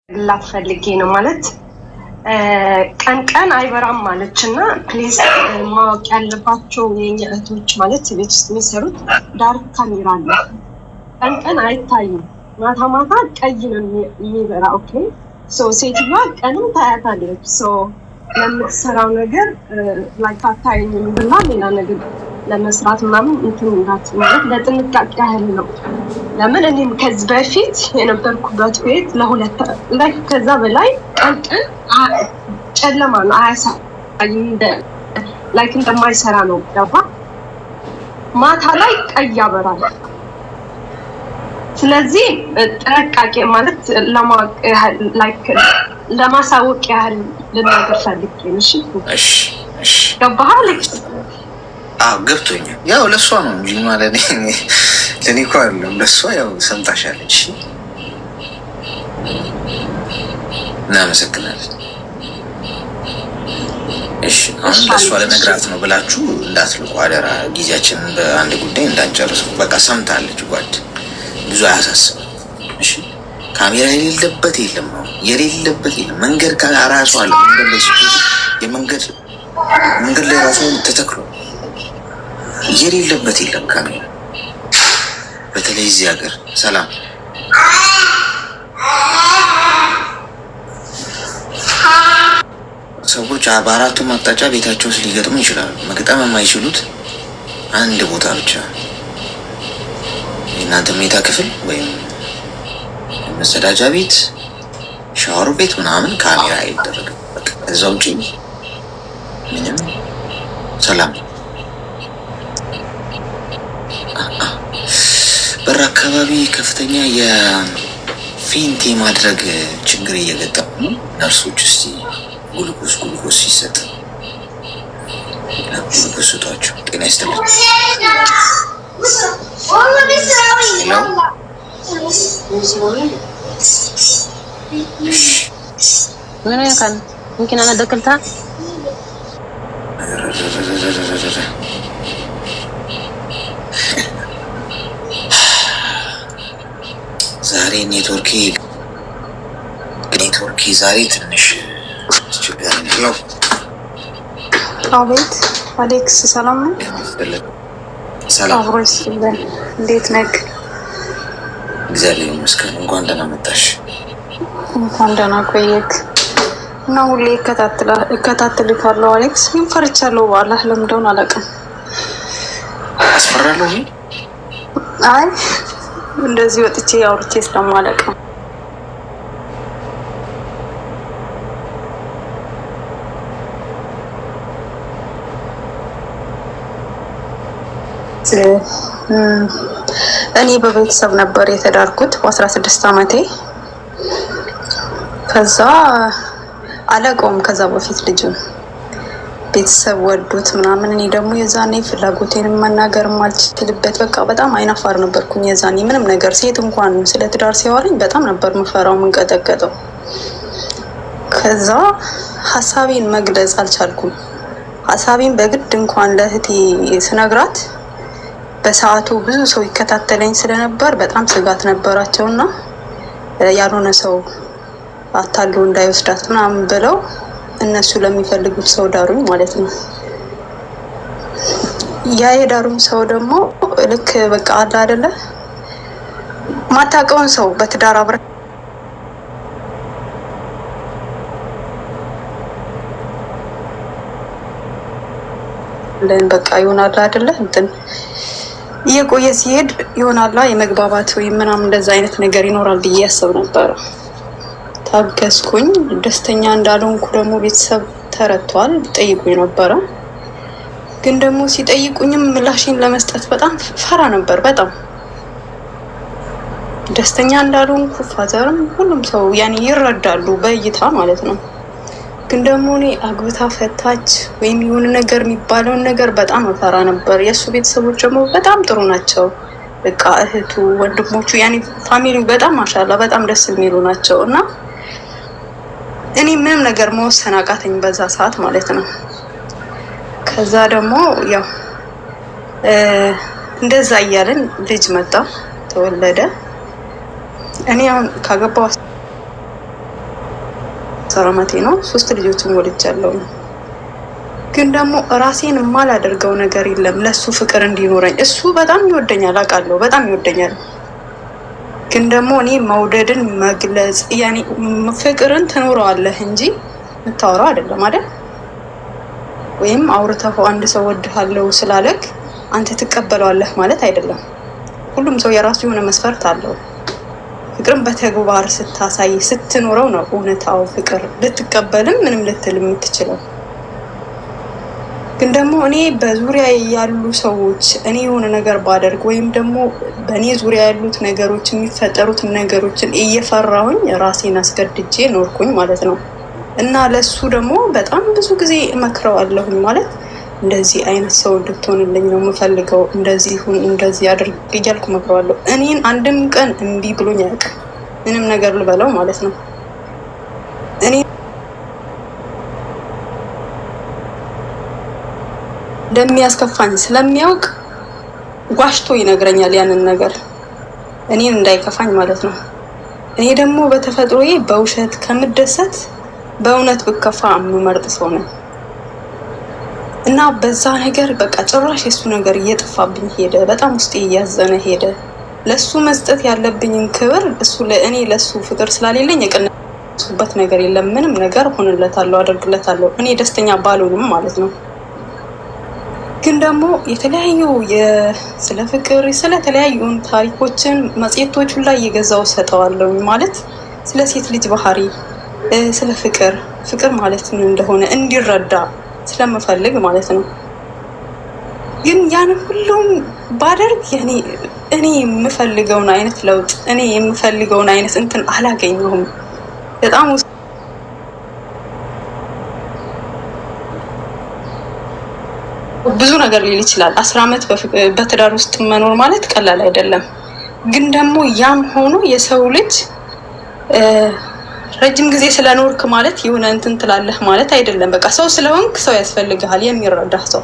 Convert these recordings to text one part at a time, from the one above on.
ላፈልጌ ነው ማለት ቀን ቀን አይበራም ማለችና ፕሊዝ ማወቅ ያለባቸው የኛ እህቶች ማለት ቤት ውስጥ የሚሰሩት ዳርክ ካሜራ አለ። ቀን ቀን አይታይም፣ ማታ ማታ ቀይ ነው የሚበራ። ኦኬ ሶ ሴትዮዋ ቀንም ታያታለች። ሶ ለምትሰራው ነገር ላይክ አታይም ብላ ሌላ ነገር ለመስራት ምናምን እንትን እንዳት ማለት ለጥንቃቄ ያህል ነው። ለምን እኔም ከዚህ በፊት የነበርኩበት ቤት ለሁለት ላይ ከዛ በላይ ቀን ጨለማ ነው አያሳይም፣ ላይክ እንደማይሰራ ነው ገባ። ማታ ላይ ቀይ ያበራል። ስለዚህ ጥንቃቄ ማለት ለማወቅ ያህል ላይክ ለማሳወቅ ያህል ልናገር ፈልጌ ነው። እሺ ገባህ? ገብቶኛል። ያው ለሷ ነው እንጂ ማለት ለኔ እኮ አይደለም። ለሷ ያው ሰምታሻለች። እናመሰግናለን። እሺ አሁን ለሷ ለነግራት ነው ብላችሁ እንዳትልቁ አደራ። ጊዜያችንን በአንድ ጉዳይ እንዳንጨርስ። በቃ ሰምታለች ጓድ፣ ብዙ አያሳስብም። እሺ ካሜራ የሌለበት የለም ነው የሌለበት የለም። መንገድ ከራሱ አለ። መንገድ ላይ መንገድ ላይ ራሱ ተተክሎ የሌለበት የለም ካሜራ። በተለይ እዚህ ሀገር ሰላም ሰዎች በአራቱም አቅጣጫ ቤታቸው ውስጥ ሊገጥሙ ይችላሉ። መግጠም የማይችሉት አንድ ቦታ ብቻ፣ የእናንተ መኝታ ክፍል ወይም መጸዳጃ ቤት፣ ሻወር ቤት ምናምን ካሜራ አይደረግም። እዛ ውጪ ምንም ሰላም። በር አካባቢ ከፍተኛ የፌንት ማድረግ ችግር እየገጠሙ ነው። ነርሶች እስቲ ጉልኮስ ሲሰጥ ጉልኮስ ስጧቸው። ጤና ይስጥልኝ። ምን ያካን ممكن انا دخلتها ዛሬ ኔትወርክ ዛሬ ትንሽ ችግር ነው። አቤት አሌክስ፣ ሰላም ነው? ሰላም አብሮሽ ይበል። እንዴት ነህ? እግዚአብሔር ይመስገን። እንኳን ደህና መጣሽ። እንኳን ደህና ቆየክ። እና ሁሌ እከታተልካለሁ አሌክስ። ምን ፈርቻለሁ? በአላህ ለምደውን አላውቅም። አስፈራለሁ? አይ እንደዚህ ወጥቼ አውርቼ ስለማላውቅ ነው። እኔ በቤተሰብ ነበር የተዳርኩት በ16 ዓመቴ። ከዛ አላውቀውም። ከዛ በፊት ልጅ ቤተሰብ ወዶት ምናምን፣ እኔ ደግሞ የዛኔ ፍላጎቴን መናገር ማልችልበት በቃ በጣም አይናፋር ነበርኩኝ የዛኔ። ምንም ነገር ሴት እንኳን ስለ ትዳር ሲያወራኝ በጣም ነበር ምፈራው ምንቀጠቀጠው። ከዛ ሀሳቤን መግለጽ አልቻልኩም። ሀሳቤን በግድ እንኳን ለእህቴ ስነግራት በሰዓቱ ብዙ ሰው ይከታተለኝ ስለነበር በጣም ስጋት ነበራቸውና ያልሆነ ሰው አታሉ እንዳይወስዳት ምናምን ብለው እነሱ ለሚፈልጉት ሰው ዳሩኝ ማለት ነው። ያ የዳሩኝ ሰው ደግሞ ልክ በቃ አለ አይደለ ማታውቀውን ሰው በትዳር አብረን በቃ ይሆናል አይደለ እንትን እየቆየ ሲሄድ ይሆናል የመግባባት ወይ ምናምን እንደዛ አይነት ነገር ይኖራል ብዬ ያስብ ነበር። ታገስኩኝ። ደስተኛ እንዳልሆንኩ ደግሞ ቤተሰብ ተረቷል። ጠይቁኝ ነበረ፣ ግን ደግሞ ሲጠይቁኝም ምላሽን ለመስጠት በጣም ፈራ ነበር። በጣም ደስተኛ እንዳልሆንኩ ፋዘርም ሁሉም ሰው ያኔ ይረዳሉ በእይታ ማለት ነው። ግን ደግሞ እኔ አግብታ ፈታች ወይም የሆነ ነገር የሚባለውን ነገር በጣም ፈራ ነበር። የእሱ ቤተሰቦች ደግሞ በጣም ጥሩ ናቸው። በቃ እህቱ፣ ወንድሞቹ ያኔ ፋሚሊው በጣም ማሻአላ በጣም ደስ የሚሉ ናቸው። እና እኔ ምንም ነገር መወሰን አቃተኝ በዛ ሰዓት ማለት ነው። ከዛ ደግሞ ያው እንደዛ እያለን ልጅ መጣ፣ ተወለደ። እኔ አሁን ካገባው ሰራማቴ ነው 3 ልጆችን ወልጃለሁ። ግን ደግሞ ራሴን የማላደርገው ነገር የለም ለሱ ፍቅር እንዲኖረኝ። እሱ በጣም ይወደኛል አውቃለሁ፣ በጣም ይወደኛል። ግን ደግሞ እኔ መውደድን መግለጽ ያኔ ፍቅርን ትኖረዋለህ እንጂ የምታወራው አይደለም አይደል? ወይም አውርተው አንድ ሰው ወድሃለሁ ስላለክ አንተ ትቀበለዋለህ ማለት አይደለም። ሁሉም ሰው የራሱ የሆነ መስፈርት አለው። ፍቅርን በተግባር ስታሳይ ስትኖረው ነው እውነታው ፍቅር ልትቀበልም ምንም ልትል የምትችለው። ግን ደግሞ እኔ በዙሪያ ያሉ ሰዎች እኔ የሆነ ነገር ባደርግ ወይም ደግሞ በእኔ ዙሪያ ያሉት ነገሮች የሚፈጠሩት ነገሮችን እየፈራሁኝ ራሴን አስገድጄ ኖርኩኝ ማለት ነው። እና ለሱ ደግሞ በጣም ብዙ ጊዜ እመክረዋለሁኝ ማለት እንደዚህ አይነት ሰው እንድትሆንልኝ ነው የምፈልገው፣ እንደዚህ ሁን፣ እንደዚህ አድርግ እያልኩ እመክረዋለሁ። እኔን አንድም ቀን እምቢ ብሎኝ አያውቅም፣ ምንም ነገር ልበለው ማለት ነው። እኔ እንደሚያስከፋኝ ስለሚያውቅ ዋሽቶ ይነግረኛል ያንን ነገር እኔን እንዳይከፋኝ ማለት ነው። እኔ ደግሞ በተፈጥሮዬ በውሸት ከምደሰት በእውነት ብከፋ የምመርጥ ሰው ነኝ። እና በዛ ነገር በቃ ጭራሽ የሱ ነገር እየጠፋብኝ ሄደ። በጣም ውስጤ እያዘነ ሄደ። ለሱ መስጠት ያለብኝን ክብር እሱ ለእኔ ለሱ ፍቅር ስላሌለኝ የቀነስኩበት ነገር የለም። ምንም ነገር ሆንለታለሁ፣ አደርግለታለሁ እኔ ደስተኛ ባልሆንም ማለት ነው። ግን ደግሞ የተለያዩ ስለ ፍቅር ስለተለያዩ ታሪኮችን መጽሔቶቹን ላይ እየገዛው ሰጠዋለሁ ማለት ስለ ሴት ልጅ ባህሪ፣ ስለ ፍቅር ማለት ምን እንደሆነ እንዲረዳ ስለምፈልግ ማለት ነው። ግን ያን ሁሉም ባደርግ እኔ የምፈልገውን አይነት ለውጥ እኔ የምፈልገውን አይነት እንትን አላገኘሁም። በጣም ብዙ ነገር ሊል ይችላል። 10 ዓመት በትዳር ውስጥ መኖር ማለት ቀላል አይደለም። ግን ደግሞ ያም ሆኖ የሰው ልጅ ረጅም ጊዜ ስለኖርክ ማለት የሆነ እንትን ትላለህ ማለት አይደለም። በቃ ሰው ስለሆንክ ሰው ያስፈልግሃል፣ የሚረዳህ ሰው።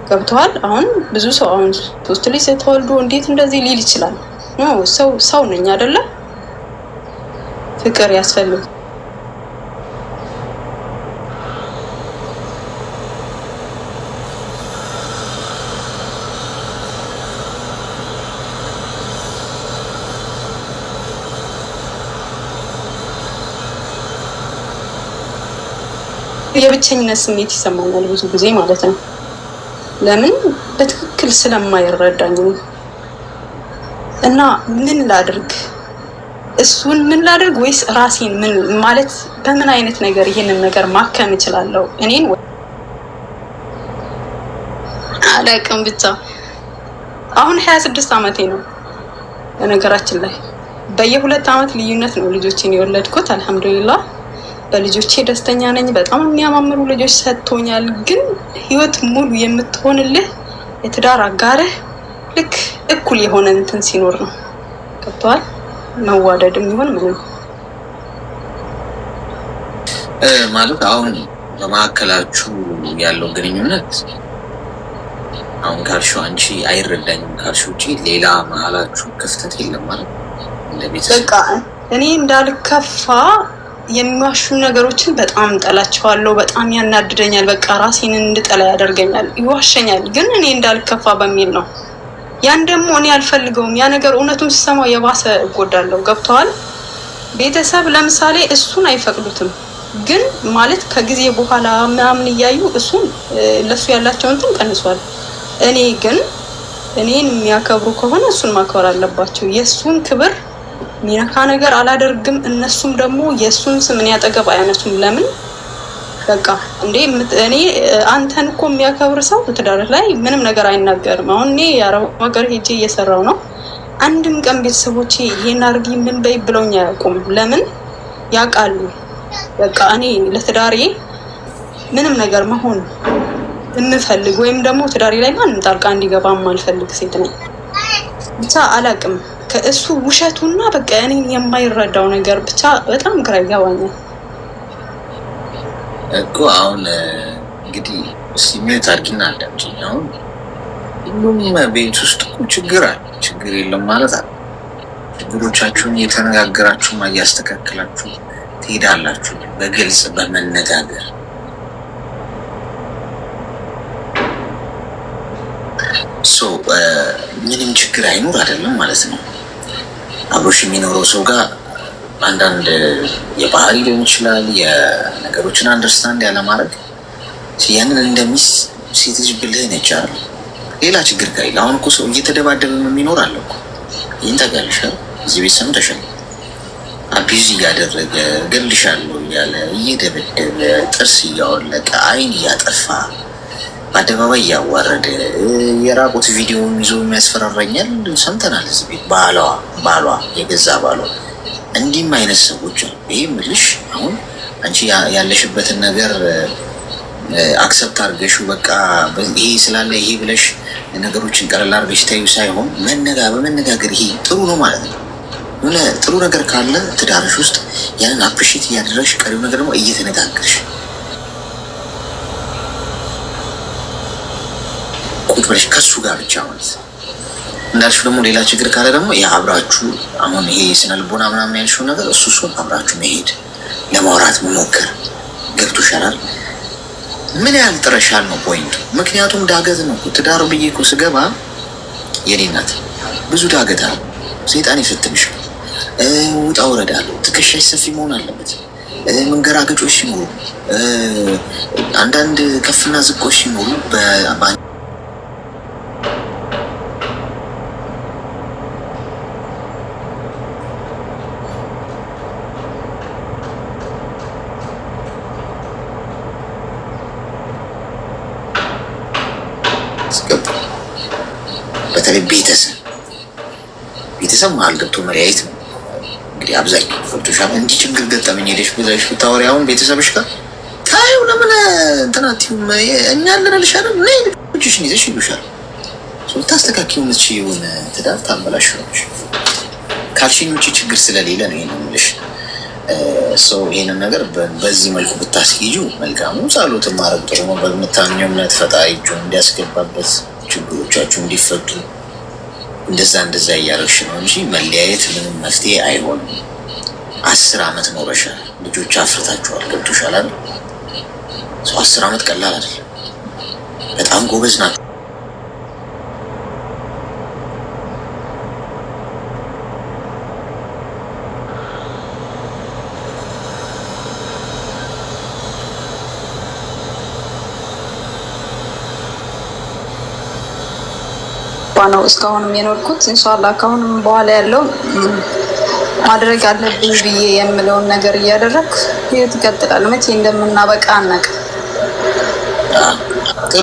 ገብተዋል? አሁን ብዙ ሰው አሁን 3 ልጅ ተወልዶ እንዴት እንደዚህ ሊል ይችላል? ሰው ነኝ አይደለ? ፍቅር ያስፈልግ የብቸኝነት ስሜት ይሰማኛል ብዙ ጊዜ ማለት ነው። ለምን በትክክል ስለማይረዳኝ ነው። እና ምን ላድርግ? እሱን ምን ላድርግ ወይስ ራሴን ምን ማለት በምን አይነት ነገር ይሄንን ነገር ማከም እችላለሁ? እኔን አላውቅም። ብቻ አሁን 26 ዓመቴ ነው። በነገራችን ላይ በየ2 ዓመት ልዩነት ነው ልጆችን የወለድኩት። አልሐምዱሊላህ በልጆቼ ደስተኛ ነኝ። በጣም የሚያማምሩ ልጆች ሰጥቶኛል። ግን ህይወት ሙሉ የምትሆንልህ የትዳር አጋርህ ልክ እኩል የሆነ እንትን ሲኖር ነው። ገብቶሃል? መዋደድም ይሁን ምንም ማለት አሁን በመካከላችሁ ያለው ግንኙነት አሁን ካልሽው አንቺ አይረዳኝም ካልሽው ውጪ ሌላ መሀላችሁ ክፍተት የለም ማለት ለቤተሰብ በቃ እኔ እንዳልከፋ የሚዋሹ ነገሮችን በጣም ጠላቸዋለሁ። በጣም ያናድደኛል። በቃ ራሴን እንድጠላ ያደርገኛል። ይዋሸኛል ግን እኔ እንዳልከፋ በሚል ነው። ያን ደግሞ እኔ አልፈልገውም። ያ ነገር እውነቱን ሲሰማው የባሰ እጎዳለሁ። ገብተዋል? ቤተሰብ ለምሳሌ እሱን አይፈቅዱትም። ግን ማለት ከጊዜ በኋላ ምናምን እያዩ እሱን ለሱ ያላቸው እንትን ቀንሷል። እኔ ግን እኔን የሚያከብሩ ከሆነ እሱን ማክበር አለባቸው። የእሱን ክብር ሚነካ ነገር አላደርግም። እነሱም ደግሞ የእሱን ስም እኔ አጠገብ አያነሱም። ለምን? በቃ እንዴ እኔ አንተን እኮ የሚያከብር ሰው ትዳርህ ላይ ምንም ነገር አይናገርም። አሁን እኔ የአረብ ሀገር ሄጄ እየሰራው ነው። አንድም ቀን ቤተሰቦቼ ይሄን አድርጊ ምን በይ ብለውኝ አያውቁም። ለምን? ያውቃሉ። በቃ እኔ ለትዳሬ ምንም ነገር መሆን የምፈልግ ወይም ደግሞ ትዳሬ ላይ ማንም ጣልቃ እንዲገባ የማልፈልግ ሴት ነኝ። ብቻ አላውቅም ከእሱ ውሸቱና በቃ እኔን የማይረዳው ነገር ብቻ በጣም ግራ ይገባኛል እኮ። አሁን እንግዲህ ሲሚዩት አድርጊና አዳምጪኝ። አሁን ሁሉም ቤት ውስጥ ችግር አለ። ችግር የለም ማለት አለ። ችግሮቻችሁን እየተነጋገራችሁ እያስተካከላችሁ ትሄዳላችሁ በግልጽ በመነጋገር። ምንም ችግር አይኖር አይደለም ማለት ነው። አብሮሽ የሚኖረው ሰው ጋር አንዳንድ የባህሪ ሊሆን ይችላል የነገሮችን አንደርስታንድ ያለማድረግ ያንን እንደሚስ ሴት ልጅ ብልህ ነች አይደል? ሌላ ችግር ካይል አሁን እኮ ሰው እየተደባደበ የሚኖር አለ እኮ። ይህን ታውቂያለሽ? እዚህ ቤት ሰምተሻል። አቢዩዝ እያደረገ ገልሻለሁ እያለ እየደበደበ ጥርስ እያወለቀ አይን እያጠፋ በአደባባይ እያዋረደ የራቁት ቪዲዮውን ይዞ የሚያስፈራራኛል ሰምተናል። እዚህ ቤት ባሏ የገዛ ባሏ እንዲህም አይነት ሰዎች አሉ። ይህ ምልሽ አሁን አንቺ ያለሽበትን ነገር አክሰፕት አድርገሽ በቃ ይሄ ስላለ ይሄ ብለሽ ነገሮችን ቀለል አድርገሽ ታዩ ሳይሆን በመነጋገር ይሄ ጥሩ ነው ማለት ነው። የሆነ ጥሩ ነገር ካለ ትዳርሽ ውስጥ ያንን አፕሪሺየት እያደረግሽ ቀሪው ነገር ደግሞ እየተነጋገርሽ ቁጭ ብለሽ ከሱ ጋር ብቻ ማለት ነው። እንዳልሽ ደግሞ ሌላ ችግር ካለ ደግሞ አብራችሁ አሁን ይሄ ስነ ልቦና ምናምን ያልሽው ነገር እሱን አብራችሁ መሄድ ለማውራት መሞከር ገብቶሻል። ምን ያህል ጥረሻል ነው ፖይንቱ። ምክንያቱም ዳገት ነው ትዳር ብዬ እኮ ስገባ የኔ እናት ብዙ ዳገት አለ። ሰይጣን ይፈትንሻል። ውጣ ውረድ አለ። ትከሻሽ ሰፊ መሆን አለበት። መንገራገጮች ሲኖሩ አንዳንድ ከፍና ዝቆች ሲኖሩ በተለይ ቤተሰብ መሀል ገብቶ መለያየት ነው እንግዲህ አብዛኛው ገብቶሻል። እንዲህ ችግር ገጠመኝ ሄደሽ ብለሽ ብታወሪ አሁን ቤተሰብሽ ጋር ታዩ ለምን እንትናቲው እኛ አለንልሻል ነይ ልጆችሽን ይዘሽ ይሉሻል። ታስተካክዪው የምትችይውን ትዳር ታበላሽዋለሽ። ካልሽኝ ውጪ ችግር ስለሌለ ነው ይሄን የምልሽ። ይሄንን ነገር በዚህ መልኩ ብታስኪጂው መልካሙ። ጸሎት ማድረግ ጥሩ ነው። በምታምኚው እምነት ፈጣሪ እጁን እንዲያስገባበት ችግሮቻችሁ እንዲፈቱ እንደዛ እያደረግሽ ነው እንጂ መለያየት ምንም መፍትሄ አይሆንም። 10 ዓመት ኖረሻል፣ ልጆች አፍርታችኋል። ገብቶሻል አይደል? 10 ዓመት ቀላል አይደለም። በጣም ጎበዝ ናቸው። ነው እስካሁንም የኖርኩት። ኢንሻአላህ ካሁንም በኋላ ያለው ማድረግ አለብኝ ብዬ የምለውን ነገር እያደረኩ ህይወት ይቀጥላል። መቼ እንደምናበቃ አናውቅም። ጥሩ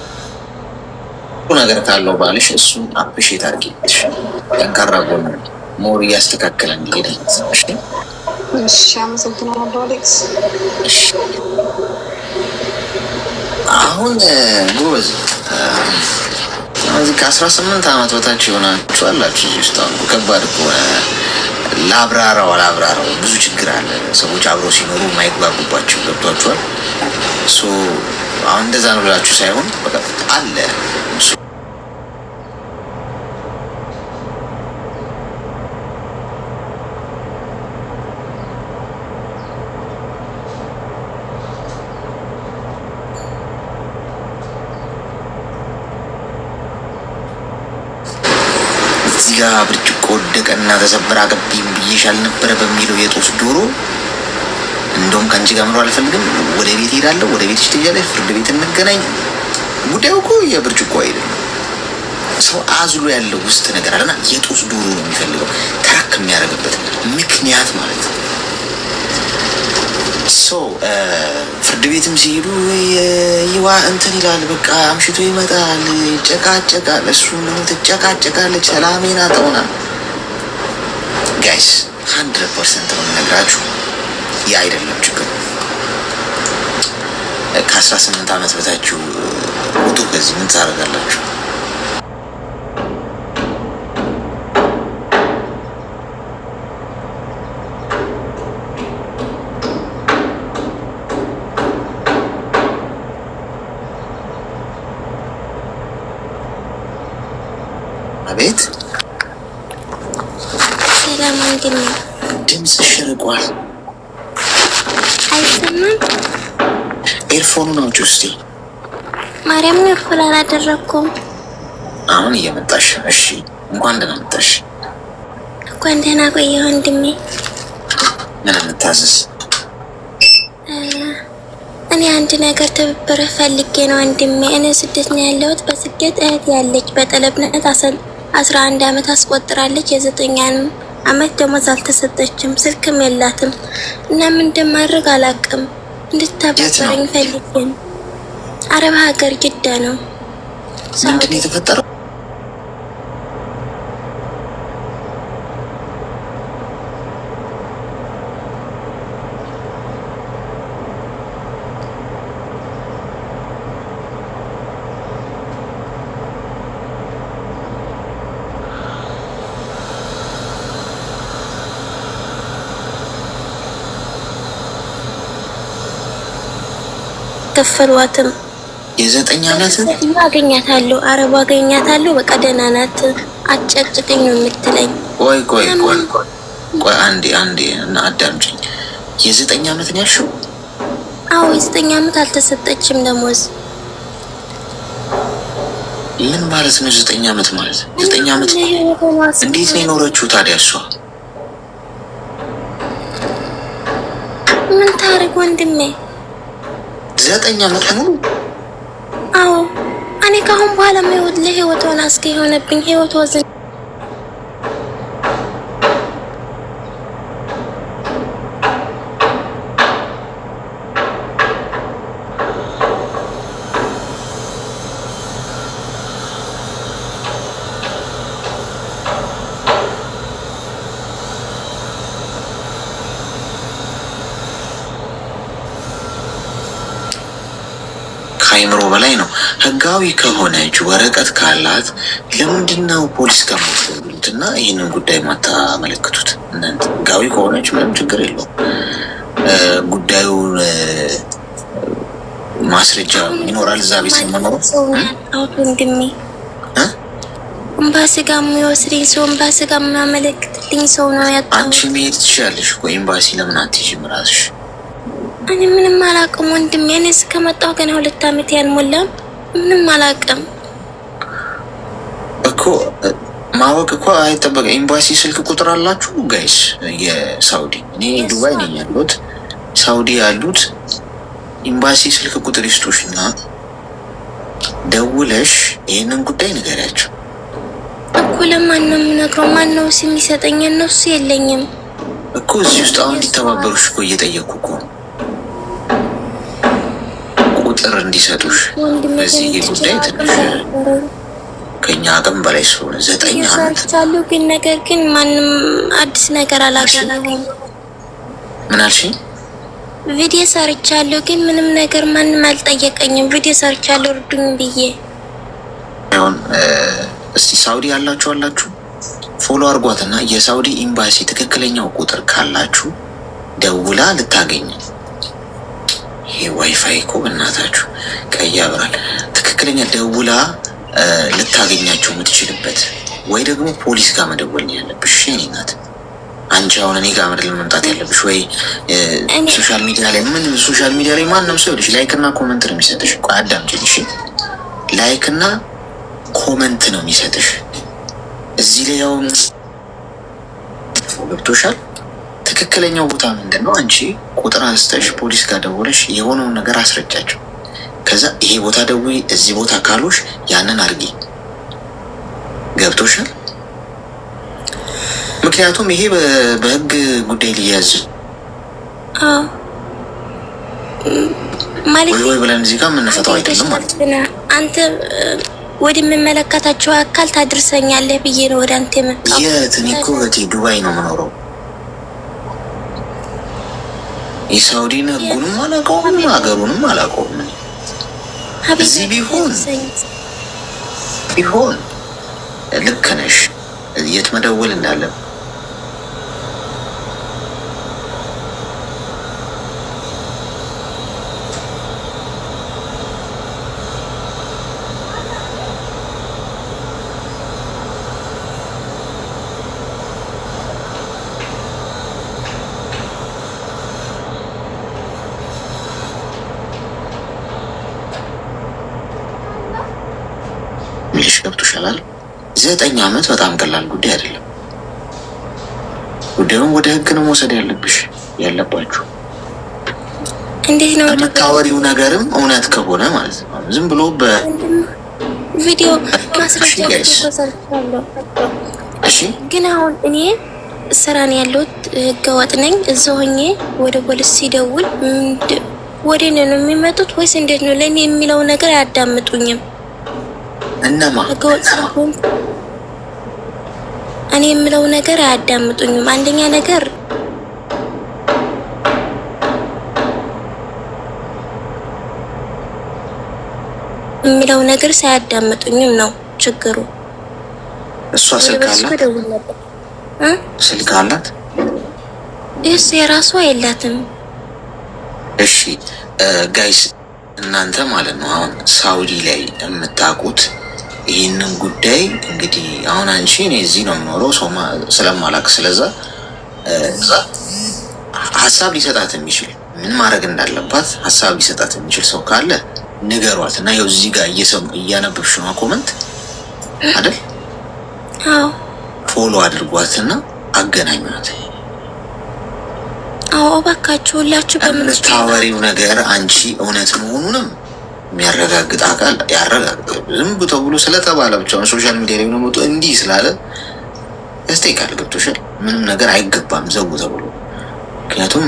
ነገር ካለው ባልሽ እሱ አፕሪሺየት አድርጊልሽ። ጠንካራ ጎን ሞር እያስተካከለ እንዲሄድ። እሺ፣ አመሰግናለሁ አሌክስ። አሁን ጎበዝ እዚህ ከ18 ዓመት በታች የሆናችሁ አላችሁ እዚህ ውስጥ። አሁን ከባድ እኮ ላብራራው ብዙ ችግር አለ። ሰዎች አብረው ሲኖሩ የማይግባቡባቸው ገብቷችኋል። አሁን እንደዛ ነው ብላችሁ ሳይሆን በቃ አለ እዚጋ ብርጭቆ ወደቀና ተሰበረ አገቢም ብዬሽ አልነበረ በሚለው የጦስ ዶሮ እንደውም ከአንቺ ጋር መኖር አልፈልግም፣ ወደ ቤት ሄዳለሁ፣ ወደ ቤትሽ ትሄጃለሽ፣ ፍርድ ቤት እንገናኝ። ጉዳዩ እኮ የብርጭቆ አይደለም። ሰው አዝሎ ያለው ውስጥ ነገር አለና የጦስ ዶሮ ነው የሚፈልገው ተረክ የሚያደርግበት ምክንያት ማለት ነው። ፍርድ ቤትም ሲሄዱ ይዋ እንትን ይላል። በቃ አምሽቶ ይመጣል፣ ይጨቃጨቃል። እሱ ነው ትጨቃጨቃለች። ሰላሜን አጠውና ጋይስ 100% ነው የምነግራችሁ። ያ አይደለም ችግሩ። ከ18 ዓመት በታችሁ ውጡ። በዚህ ምን ታደርጋላችሁ? አቤት ሰላም፣ እንዴት ነው? ድምፅሽ ርቋል። አይሰማም? ኤርፎኑን አውጪ እስቲ። ማርያምን ኤርፎን አላደረኩም። አሁን እየመጣሽ። እሺ እንኳን ደህና መጣሽ። እንኳን ደህና ቆየህ ወንድሜ። ምን እንታዘዝ? እኔ አንድ ነገር ትብብር ፈልጌ ነው ወንድሜ። እኔ ስደት ነው ያለሁት። በስደት እህት ያለች በጠለብነት 11 ዓመት አስቆጥራለች። የ9 ዓመት ደሞዝ አልተሰጠችም፣ ስልክም የላትም እና ምን እንደማድረግ አላውቅም። እንድትተባበረኝ ፈልጌ ነው። አረብ ሀገር ጅዳ ነው። ምንድን ነው የተፈጠረው? ከፈልዋትም የ9 ዓመት አገኛታለሁ፣ አረብ አገኛታለሁ። በቃ ደህና ናት፣ አጨቅጭቅኝ ነው የምትለኝ። ቆይ አንዴ እና አዳምጪኝ። የ9 ዓመት ነው ያልሽው? አዎ የ9 ዓመት አልተሰጠችም ደሞዝ። ምን ማለት ነው 9 ዓመት ማለት? 9 ዓመት እንዴት ነው የኖረችው ታዲያ እሷ? ምን ታሪክ ወንድሜ? 9 ዓመት ሙሉ? አዎ እኔ ካሁን በኋላ ለህይወት ሆነ አስከ የሆነብኝ ህይወት ወዘን ከአይምሮ በላይ ነው። ህጋዊ ከሆነች ወረቀት ካላት ለምንድነው ፖሊስ ጋር የምትደውሉት እና ይህንን ጉዳይ ማታመለክቱት? እናንተ ህጋዊ ከሆነች ምንም ችግር የለውም። ጉዳዩን ማስረጃ ይኖራል እዛ ቤት መኖሩ ወንድሜ ኤምባሲ ጋር የሚወስድኝ ሰው ኤምባሲ ጋር የሚያመለክትልኝ ሰው ነው ያጣው። አንቺ መሄድ ትችያለሽ እኮ ኤምባሲ፣ ለምን አትሄጂም እራስሽ? እኔ ምንም አላውቅም ወንድሜ። እኔ እስከመጣሁ ገና 2 ዓመት ያልሞላም። ምንም አላውቅም እኮ ማወቅ እኮ አይጠበቅ። ኤምባሲ ስልክ ቁጥር አላችሁ ጋይስ? የሳውዲ እኔ ዱባይ ነኝ ያሉት፣ ሳውዲ ያሉት ኤምባሲ ስልክ ቁጥር ይስጡሽና ደውለሽ ይህንን ጉዳይ ንገሪያቸው እኮ። ለማን ነው የምነግረው? ማን ነው የሚሰጠኝ? እነሱ የለኝም እኮ እዚህ ውስጥ አሁን እንዲተባበሩሽ እኮ እየጠየኩ እኮ ቁጥር እንዲሰጡሽ። በዚህ ጉዳይ ትንሽ ከኛ አቅም በላይ ስለሆነ 9 ዓመት ሰርቻለሁ፣ ግን ነገር ግን ማንም አዲስ ነገር አላገኘሁም። ምን አልሽኝ? ቪዲዮ ሰርቻለሁ፣ ግን ምንም ነገር ማንም አልጠየቀኝም። ቪዲዮ ሰርቻለሁ እርዱኝ ብዬ። አሁን እስቲ ሳውዲ አላችሁ ፎሎ አርጓትና የሳውዲ ኤምባሲ ትክክለኛው ቁጥር ካላችሁ ደውላ ልታገኝ። ይሄ ዋይፋይ እኮ በእናታችሁ ቀይ ያበራል። ትክክለኛ ደውላ ልታገኛቸው የምትችልበት ወይ ደግሞ ፖሊስ ጋር መደወል ነው ያለብሽ። እኔ እናት አንቺ አሁን እኔ ጋር መድረል መምጣት ያለብሽ ወይ ሶሻል ሚዲያ ላይ ሶሻል ሚዲያ ላይ ማንም ሰው ልጅ ላይክ እና ኮመንት ነው የሚሰጥሽ። ቆይ አዳምጪኝ እሺ። ላይክ እና ኮመንት ነው የሚሰጥሽ። እዚህ ላይ ያው ገብቶሻል። ትክክለኛው ቦታ ምንድን ነው? አንቺ ቁጥር አንስተሽ ፖሊስ ጋር ደውለሽ የሆነውን ነገር አስረጃቸው። ከዛ ይሄ ቦታ ደውይ፣ እዚህ ቦታ ካሉሽ ያንን አድርጊ። ገብቶሻል? ምክንያቱም ይሄ በህግ ጉዳይ ሊያዝ ማለት ወይ ብለን እዚህ ጋር የምንፈታው አይደለም ማለት ነው። አንተ ወደሚመለከታቸው አካል ታድርሰኛለህ ብዬ ነው ወደ አንተ የመጣው። የት? እኔ እኮ ዱባይ ነው የምኖረው። የሳውዲን ህጉንም አላውቀውም ሀገሩንም አላውቀውም። እዚህ ቢሆን ልክ ነሽ፣ የት መደወል እንዳለብን ምልሽ ገብቶሻል አይደል? 9 ዓመት በጣም ቀላል ጉዳይ አይደለም። ጉዳዩን ወደ ህግ ነው መውሰድ ያለባችሁ። እንዴት ነው የምታወሪው ነገርም እውነት ከሆነ ማለት ነው። ዝም ብሎ በቪዲዮ ማስረጃ ተሰርቷል። እሺ ግን አሁን እኔ ስራን ያለሁት ህገወጥ ነኝ። እዛው ሆኜ ወደ ፖሊስ ሲደውል ወደ እኔ ነው የሚመጡት ወይስ እንዴት ነው? ለኔ የሚለው ነገር አያዳምጡኝም። እነማ ህገወጥ ስለሆንኩ እኔ የምለው ነገር አያዳምጡኝም። አንደኛ ነገር የሚለው ነገር ሳያዳምጡኝም ነው ችግሩ። እሷ ስልክ አላት? እሱ የራሷ የላትም። እሺ ጋይስ እናንተ ማለት ነው አሁን ሳውዲ ላይ የምታውቁት ይህንን ጉዳይ እንግዲህ አሁን አንቺ እኔ እዚህ ነው የምኖረው ስለማላውቅ ስለዛ ሀሳብ ሊሰጣት የሚችል ምን ማድረግ እንዳለባት ሀሳብ ሊሰጣት የሚችል ሰው ካለ ንገሯት እና ይኸው እዚህ ጋር እያነበብሽ ነው ኮመንት አይደል? አዎ ፎሎ አድርጓትና አገናኟት። አዎ እባካችሁ ሁላችሁ በምታወሪው ነገር አንቺ እውነት መሆኑንም የሚያረጋግጥ አካል ያረጋግጥ። ዝም ብሎ ስለተባለ ብቻ ሶሻል ሚዲያ ላይ ነው እንዲህ ስላለ ያስጠይቃል። ገብቶሻል? ምንም ነገር አይገባም ዘው ተብሎ ምክንያቱም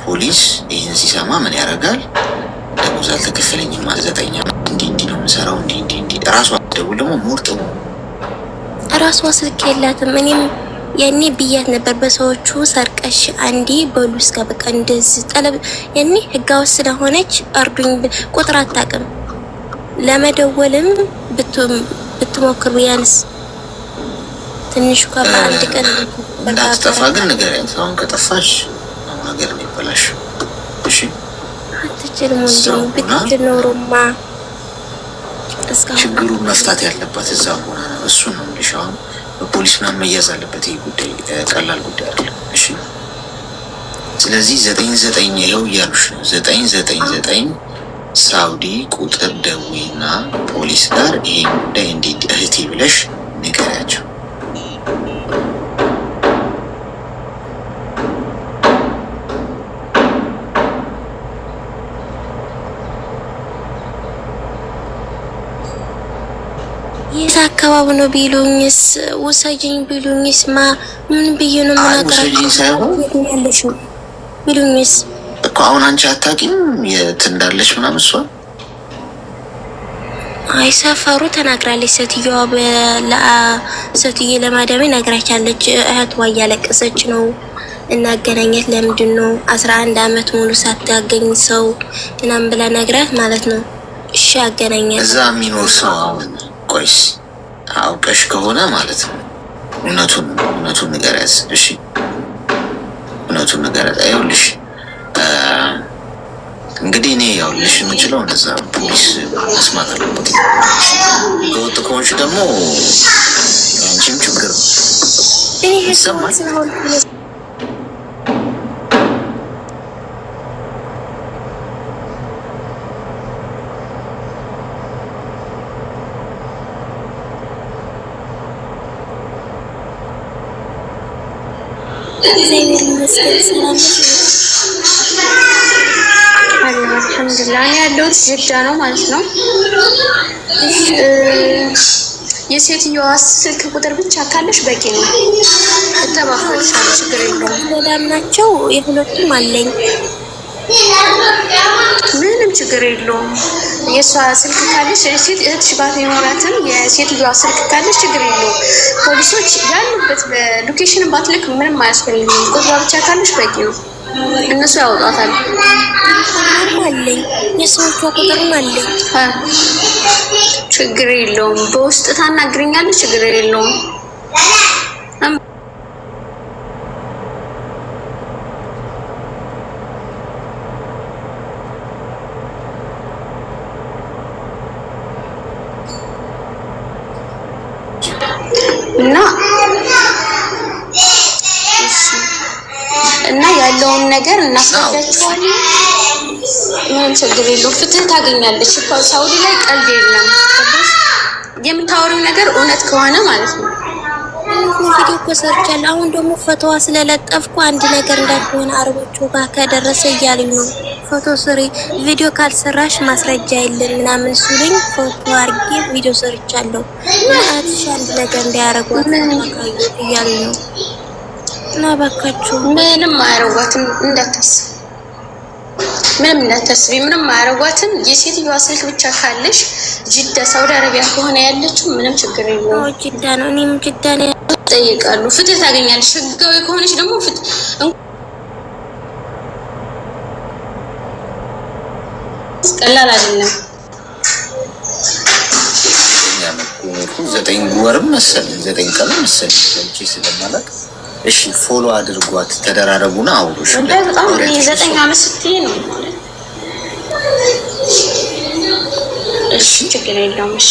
ፖሊስ ይህን ሲሰማ ምን ያደርጋል? ደሞዝ አልተከፈለኝም ማለት 9 ዓመት እንዲህ ነው የምሰራው እንዲህ ራሷ ደውል ደግሞ ሞርጥ ራሷ ስልክ የላትም። እኔም ያኔ ብያት ነበር በሰዎቹ ሰርቀሽ አንዲ በሉ እስከ በቃ እንደዚህ ጠለብ ያኔ ህጋው ስለሆነች አርዱኝ ቁጥር አታውቅም። ለመደወልም ብትሞክር ቢያንስ ትንሽ ከአንድ ቀን እንዳትጠፋ ግን ንገሪያት። አሁን ከጠፋሽ ነገር ነው ይበላሽ። እሺ አትችልም ወንድም ብትችል ኖሮማ ችግሩን መፍታት ያለባት እዛ ሆና ነው። እሱ ነው ልሽ አሁን በፖሊስ ምናምን መያዝ አለበት። ይህ ጉዳይ ቀላል ጉዳይ አይደለም። እሺ ስለዚህ 99 ይኸው እያሉሽ ነው 999 ሳውዲ ቁጥር ደዊና ፖሊስ ጋር ይሄ ጉዳይ እንዴት እህቴ ብለሽ ንገሪያቸው። የት አካባቢ ነው ቢሉኝስ ወሳጅኝ ቢሉኝስ ምን ብዬ ነው ወሳጅኝ ሳይሆን ያለሽው ቢሉኝስ እኮ አሁን አንቺ አታውቂም የት እንዳለሽ ምናምን እሷ አይ ሰፈሩ ተናግራለች። ሴትዮዋ ሴትዬ ለማዳሜ ነግራቻለች። እህቷ እያለቀሰች ነው እናገናኘት ለምንድን ነው 11 ዓመት ሙሉ ሳታገኝ ሰው ምናምን ብላ ነግራት ማለት ነው። እሺ አገናኘት። እዛ የሚኖር ሰው አሁን ቆይስ አውቀሽ ከሆነ ማለት ነው እውነቱን ንገሪያት። እሺ እውነቱን ንገሪያት። አይውልሽ እንግዲህ እኔ ያው ልሽ የምችለው እንደዛ ፖሊስ መስማት አለበት። ከወጥ ከሆንሽ ደግሞ አንቺም ችግር ይሰማል። አልሐምዱሊላህ እኔ ያለሁት ጅዳ ነው ማለት ነው። የሴትዮዋ ስልክ ቁጥር ብቻ ካለሽ በቂ ነው። ተባክልሻለሁ፣ ችግር የለውም። ሰላም ናቸው የሁለቱም አለኝ። ምንም ችግር የለውም። የሷ ስልክ ካለሽ ሴት እህትሽ ባትኖራትም የሴትዮዋ ስልክ ካለሽ ችግር የለውም። ፖሊሶች ያሉበት በሎኬሽን ባትልክ ምንም አያስፈልግም። ቁጥሯ ብቻ ካለሽ በቂ ነው። እነሱ ያወጣታል። አለኝ የሰዎቿ ቁጥርም አለኝ። ችግር የለውም። በውስጥ ታናግረኛለች። ችግር የለውም። እና ያለውን ነገር እናስረዳቸዋለን። ምንም ችግር የለውም። ፍትህ ታገኛለች እኮ ሳውዲ ላይ ቀልድ የለም። የምታወሪው ነገር እውነት ከሆነ ማለት ነው። ቪዲዮ እኮ ሰርቻለሁ። አሁን ደግሞ ፎቶዋ ስለለጠፍኩ አንድ ነገር እንዳትሆን አረቦቹ ጋር ከደረሰ እያሉኝ ነው። ፎቶ ስሪ፣ ቪዲዮ ካልሰራሽ ማስረጃ የለም ምናምን ሲሉኝ ፎቶ አድርጌ ቪዲዮ ሰርቻለሁ። ማአትሽ አንድ ነገር እንዳያረጓት እያሉኝ ነው። እና እባካችሁ ምንም አያረጓትም እንዳታስቢ፣ ምንም እንዳታስቢ፣ ምንም አያረጓትም። የሴትዮዋ ስልክ ብቻ ካለሽ ጅዳ ሳውዲ አረቢያ ከሆነ ያለችው ምንም ችግር የለውም። ጅዳ ነው፣ እኔም ጅዳ ነው። ይጠይቃሉ፣ ፍትህ ታገኛለሽ። ህጋዊ ከሆነች ደግሞ ፍትህ ቀላል አይደለም። 9 ወርም መሰለኝ 9 ቀን መሰለኝ እንጂ ስለማላውቅ እሺ ፎሎ አድርጓት፣ ተደራረቡና አውሩሽ። በጣም 9 ዓመት ስትይ ነው። እሺ ችግር የለውም። እሺ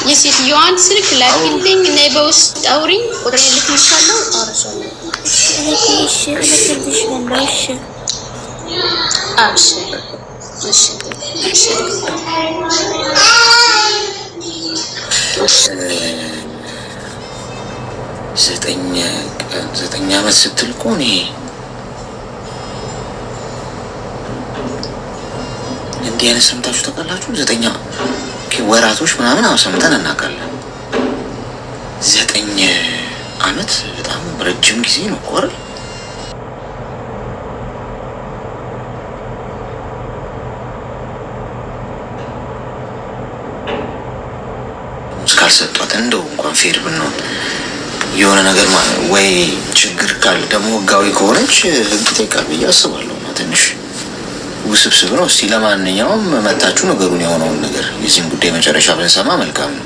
የሴትዮዋን ስልክ ላኪልኝ እና በውስጥ አውሪኝ። ቁጥሬን ልክልሻለሁ። አውራሻለሁ። እሺ እልክልሻለሁ። እሺ እሺ እሺ 9 ዓመት ስትል እኮ እኔ እንዲህ አይነት ሰምታችሁ ታውቃላችሁ? 9 ወራቶች ምናምን ሰምተን እናውቃለን። 9 ዓመት በጣም ረጅም ጊዜ ነው እኮ አይደል? እስካልሰጧት እንደው እንኳን ፌር ብንሆን የሆነ ነገር ወይ ችግር ካለ ደግሞ ህጋዊ ከሆነች ህግ ይጠይቃል ብዬ አስባለሁ። ትንሽ ውስብስብ ነው። እስቲ ለማንኛውም መታችሁ ነገሩን የሆነውን ነገር የዚህም ጉዳይ መጨረሻ ብንሰማ መልካም ነው።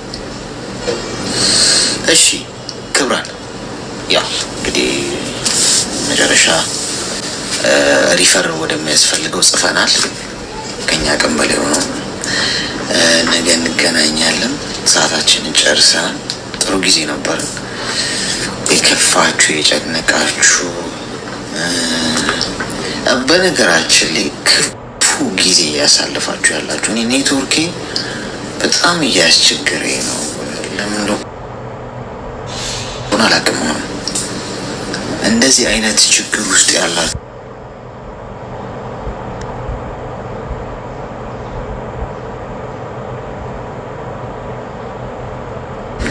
እሺ ክብራን፣ ያው እንግዲህ መጨረሻ ሪፈር ወደሚያስፈልገው ጽፈናል። ከኛ ቀን በላይ ሆነው ነገ እንገናኛለን። ሰዓታችንን ጨርሰናል። ጥሩ ጊዜ ነበር። የከፋችሁ የጨነቃችሁ፣ በነገራችን ላይ ክፉ ጊዜ እያሳለፋችሁ ያላችሁ፣ እኔ ኔትወርኬ በጣም እያስቸገረኝ ነው። ለምን ነው አላውቅም። እንደዚህ አይነት ችግር ውስጥ ያላችሁ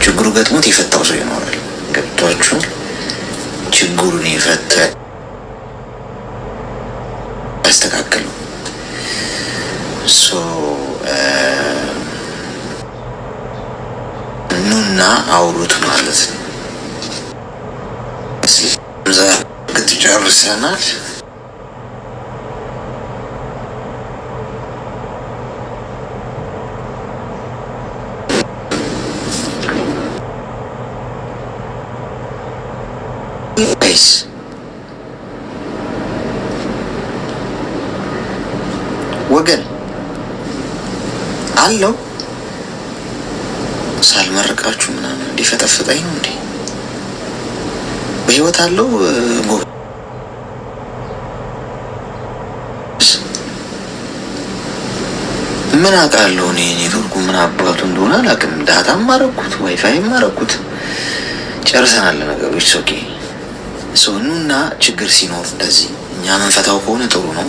ችግሩ ገጥሞት የፈታው ሰው ይኖራል። ገብቷችሁ ችግሩን የፈታ ያስተካከሉ ኑና አውሩት ማለት ነው። ጨርሰናል። ወገን አለው ሳልመረቃችሁ ምናምን እንዲፈጠፍጠኝ ነው እንዴ? በህይወት አለው ምን አውቃለሁ እኔ ኔትወርኩ ምን አባቱ እንደሆነ አላውቅም። ዳታም ማረኩት ዋይፋይም ማረኩት። ጨርሰናል ነገሮች ሶኬ ሶኑና ችግር ሲኖር እንደዚህ እኛ መንፈታው ከሆነ ጥሩ ነው።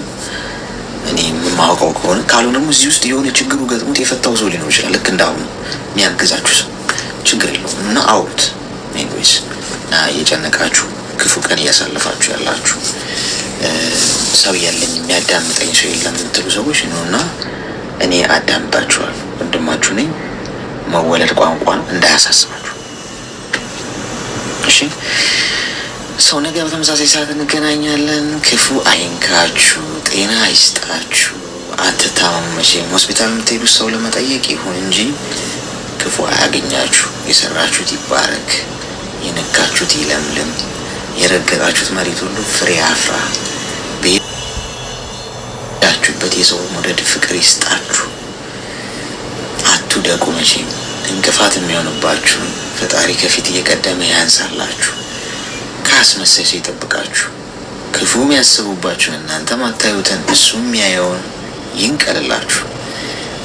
እኔ የማውቀው ከሆነ ካልሆነ ደግሞ እዚህ ውስጥ የሆነ ችግሩ ገጥሞት የፈታው ሰው ሊኖር ይችላል። ልክ እንዳሁኑ የሚያግዛችሁ ሰው ችግር የለውም እና አውሩት። ኤኒዌይስ እና እየጨነቃችሁ ክፉ ቀን እያሳለፋችሁ ያላችሁ ሰው ያለኝ የሚያዳምጠኝ ሰው የለም የምትሉ ሰዎች ነው እና እኔ አዳምጣችኋል። ወንድማችሁ ነኝ። መወለድ ቋንቋ ነው፣ እንዳያሳስባችሁ እሺ። ሰው ነገ በተመሳሳይ ሰዓት እንገናኛለን። ክፉ አይንካችሁ፣ ጤና አይስጣችሁ፣ አትታመሙ። መቼም ሆስፒታል የምትሄዱት ሰው ለመጠየቅ ይሁን እንጂ ክፉ አያገኛችሁ። የሰራችሁት ይባረክ፣ የነካችሁት ይለምልም፣ የረገጣችሁት መሬት ሁሉ ፍሬ አፍራ። በሄዳችሁበት የሰው መውደድ ፍቅር ይስጣችሁ። አትውደቁ። መቼም እንቅፋት የሚሆንባችሁን ፈጣሪ ከፊት እየቀደመ ያንሳላችሁ። ከአስመሳይ ሰው ይጠብቃችሁ። ክፉ የሚያስቡባችሁ እናንተ ማታዩትን እሱ የሚያየውን ይንቀልላችሁ።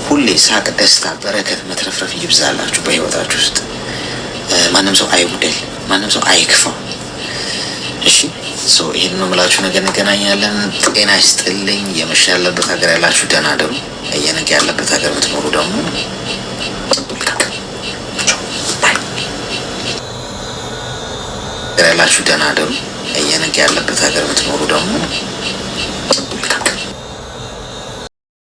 ሁሌ ሳቅ፣ ደስታ፣ በረከት፣ መትረፍረፍ ይብዛላችሁ በህይወታችሁ ውስጥ። ማንም ሰው አይጉደል፣ ማንም ሰው አይክፋው። እሺ ይሄን ነው የምላችሁ። ነገ እንገናኛለን። ጤና ይስጥልኝ። እየመሸ ያለበት ሀገር ያላችሁ ደህና ደሩ። እየነገ ያለበት ሀገር የምትኖሩ ደግሞ ያላችሁ ደህና ደሩ። እየነገ ያለበት ሀገር የምትኖሩ ደግሞ